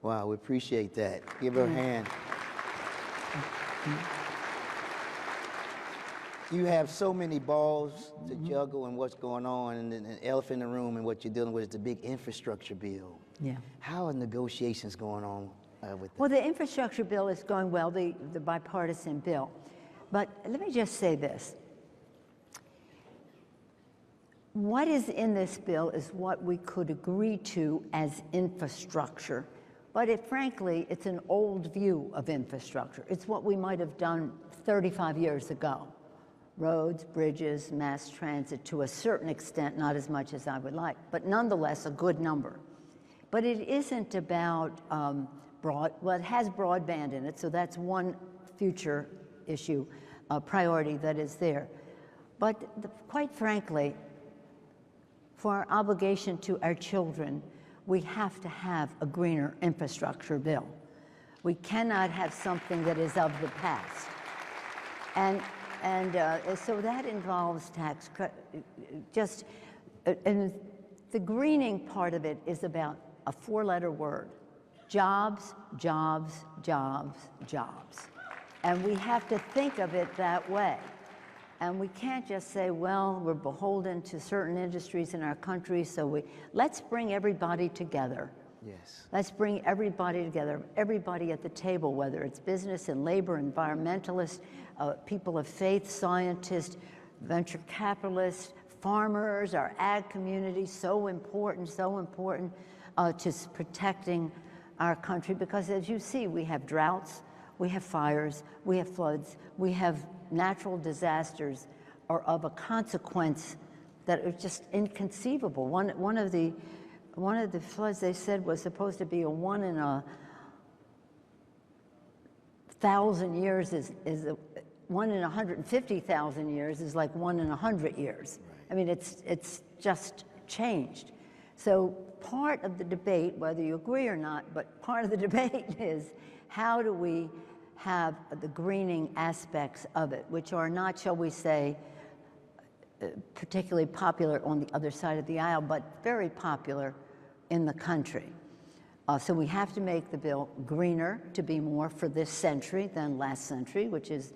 Wow, we appreciate that. Give her a hand. You have so many balls to juggle and what's going on, and an elephant in the room, and what you're dealing with is the big infrastructure bill. Yeah. How are negotiations going on with that? Well, the infrastructure bill is going well, the bipartisan bill. But let me just say this. What is in this bill is what we could agree to as infrastructure. But frankly, it's an old view of infrastructure. It's what we might have done 35 years ago. Roads, bridges, mass transit, to a certain extent, not as much as I would like, but nonetheless a good number. But it isn't about well, it has broadband in it, so that's one future issue, priority that is there. But quite frankly, for our obligation to our children, we have to have a greener infrastructure bill. We cannot have something that is of the past. And so that involves tax credit. And the greening part of it is about a four-letter word: jobs, jobs, jobs, jobs. And we have to think of it that way. And we can't just say, well, we're beholden to certain industries in our country, so let's bring everybody together. Yes. Let's bring everybody together, everybody at the table, whether it's business and labor, environmentalists, people of faith, scientists, venture capitalists, farmers, our ag community, so important to protecting our country. Because as you see, we have droughts, we have fires, we have floods, we have natural disasters are of a consequence that are just inconceivable. One of the floods they said was supposed to be a 1 in 1,000 years is 1 in 150,000 years is like 1 in 100 years. Right. I mean, it's just changed. So part of the debate, whether you agree or not, but part of the debate is how do we have the greening aspects of it, which are not, shall we say, particularly popular on the other side of the aisle, but very popular in the country. So we have to make the bill greener to be more for this century than last century, which is,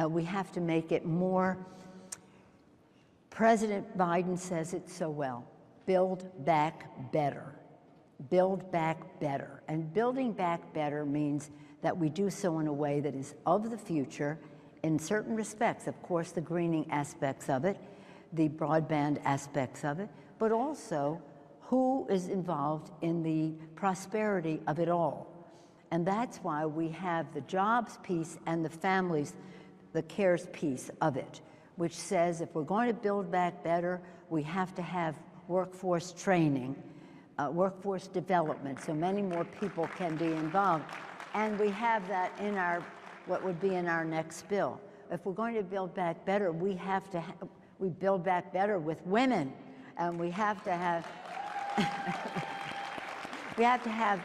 we have to make it more, President Biden says it so well, build back better. Build back better. And building back better means that we do so in a way that is of the future in certain respects, of course, the greening aspects of it, the broadband aspects of it, but also who is involved in the prosperity of it all. And that's why we have the jobs piece and the families, the cares piece of it, which says if we're going to build back better, we have to have workforce training, workforce development, so many more people can be involved. And we have that in what would be in our next bill. If we're going to build back better, we have to we build back better with women, and we have to have we have to have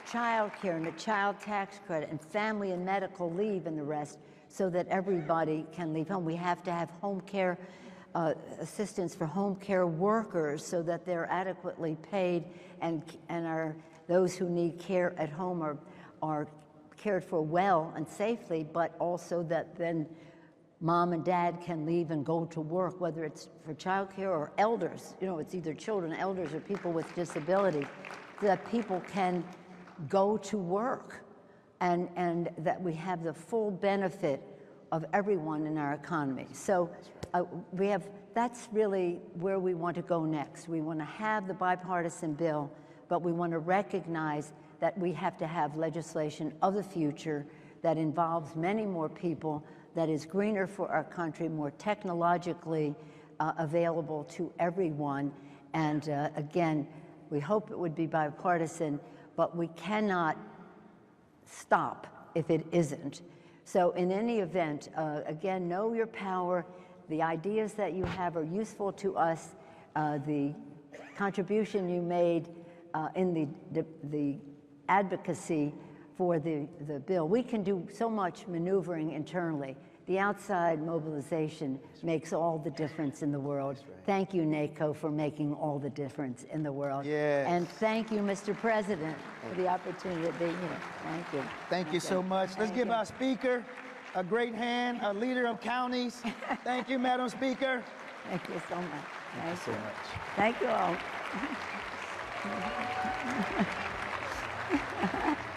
child care and a child tax credit and family and medical leave and the rest, so that everybody can leave home. We have to have home care assistance for home care workers, so that they're adequately paid, and those who need care at home are cared for well and safely, but also that then mom and dad can leave and go to work, whether it's for childcare or elders. You know, it's either children, elders, or people with disability, that people can go to work, and that we have the full benefit of everyone in our economy. So that's really where we want to go next. We want to have the bipartisan bill, but we want to recognize that we have to have legislation of the future that involves many more people, that is greener for our country, more technologically available to everyone. And again, we hope it would be bipartisan, but we cannot stop if it isn't. So in any event, again, know your power. The ideas that you have are useful to us. The contribution you made in the advocacy for the bill. We can do so much maneuvering internally The outside mobilization makes all the difference in the world. Thank you, NACO, for making all the difference in the world. Yes. And thank you, Mr. President, for the opportunity to be here. Thank you. Thank you so much. Let's Thank give you. our speaker a great hand, a leader of counties. Thank you, Madam Speaker. Thank you so much. Thank you so much. Thank you all.